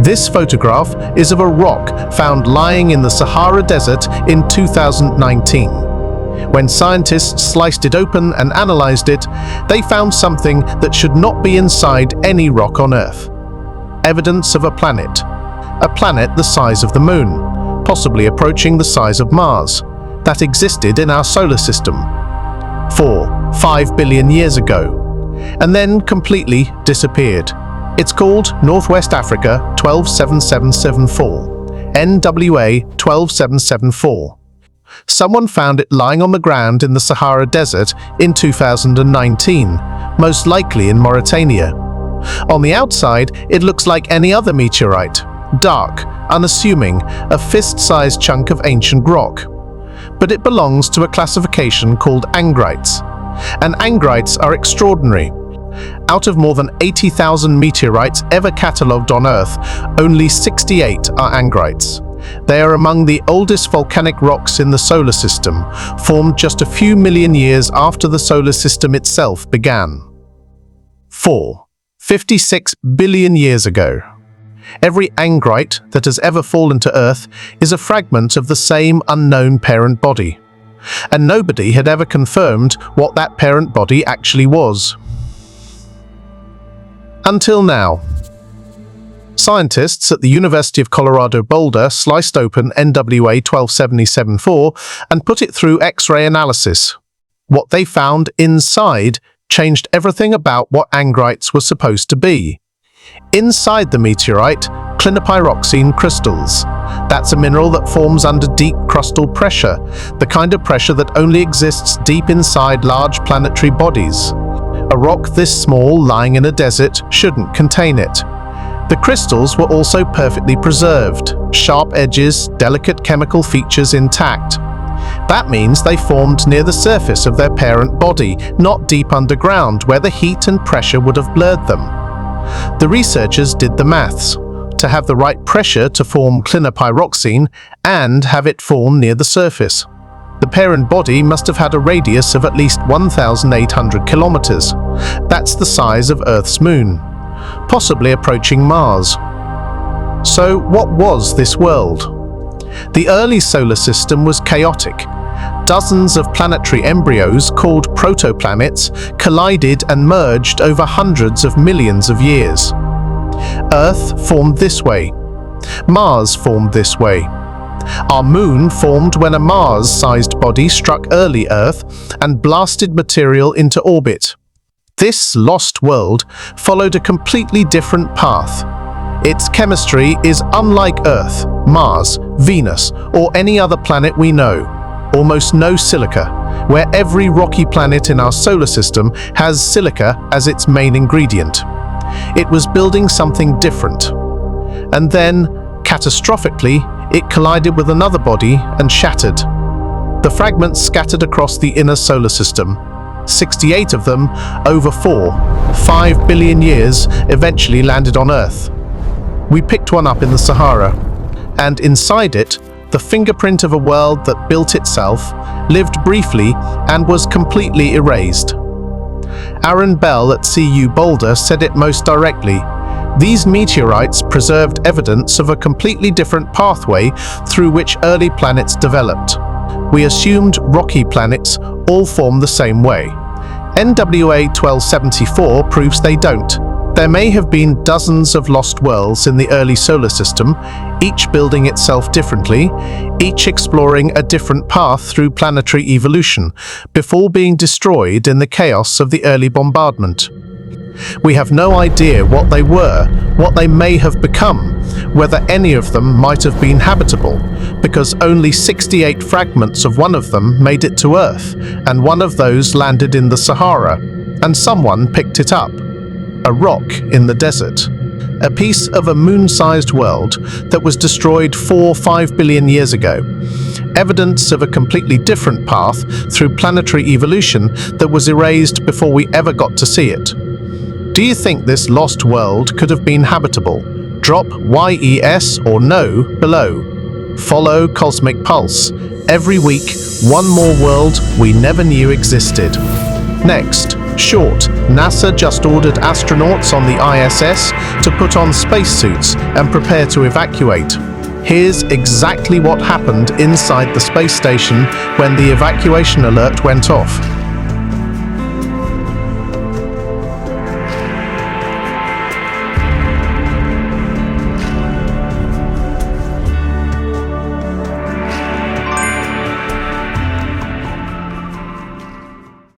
This photograph is of a rock found lying in the Sahara Desert in 2019. When scientists sliced it open and analyzed it, they found something that should not be inside any rock on Earth. Evidence of a planet the size of the Moon, possibly approaching the size of Mars, that existed in our solar system 5 billion years ago, and then completely disappeared. It's called Northwest Africa 127774, NWA 12774. Someone found it lying on the ground in the Sahara Desert in 2019, most likely in Mauritania. On the outside, it looks like any other meteorite, dark, unassuming, a fist-sized chunk of ancient rock. But it belongs to a classification called angrites, and angrites are extraordinary. Out of more than 80,000 meteorites ever catalogued on Earth, only 68 are angrites. They are among the oldest volcanic rocks in the solar system, formed just a few million years after the solar system itself began. 56 billion years ago. Every angrite that has ever fallen to Earth is a fragment of the same unknown parent body, and nobody had ever confirmed what that parent body actually was. Until now. Scientists at the University of Colorado Boulder sliced open NWA 12774 and put it through X-ray analysis. What they found inside changed everything about what angrites were supposed to be. Inside the meteorite, clinopyroxene crystals. That's a mineral that forms under deep crustal pressure, the kind of pressure that only exists deep inside large planetary bodies. A rock this small lying in a desert shouldn't contain it. The crystals were also perfectly preserved, sharp edges, delicate chemical features intact. That means they formed near the surface of their parent body, not deep underground where the heat and pressure would have blurred them. The researchers did the maths to have the right pressure to form clinopyroxene and have it form near the surface. The parent body must have had a radius of at least 1,800 kilometers. That's the size of Earth's moon, possibly approaching Mars. So what was this world? The early solar system was chaotic. Dozens of planetary embryos called protoplanets collided and merged over hundreds of millions of years. Earth formed this way. Mars formed this way. Our moon formed when a Mars-sized body struck early Earth and blasted material into orbit. This lost world followed a completely different path. Its chemistry is unlike Earth, Mars, Venus, or any other planet we know. Almost no silica, where every rocky planet in our solar system has silica as its main ingredient. It was building something different. And then, catastrophically, it collided with another body and shattered. The fragments scattered across the inner solar system. 68 of them, over 5 billion years, eventually landed on Earth. We picked one up in the Sahara, and inside it, the fingerprint of a world that built itself, lived briefly, and was completely erased. Aaron Bell at CU Boulder said it most directly. These meteorites preserved evidence of a completely different pathway through which early planets developed. We assumed rocky planets all form the same way. NWA 1274 proves they don't. There may have been dozens of lost worlds in the early solar system, each building itself differently, each exploring a different path through planetary evolution, before being destroyed in the chaos of the early bombardment. We have no idea what they were, what they may have become, whether any of them might have been habitable, because only 68 fragments of one of them made it to Earth, and one of those landed in the Sahara, and someone picked it up. A rock in the desert. A piece of a moon-sized world that was destroyed 5 billion years ago. Evidence of a completely different path through planetary evolution that was erased before we ever got to see it. Do you think this lost world could have been habitable? Drop YES or no below. Follow Cosmic Pulse. Every week, one more world we never knew existed. Next. Short, NASA just ordered astronauts on the ISS to put on spacesuits and prepare to evacuate. Here's exactly what happened inside the space station when the evacuation alert went off.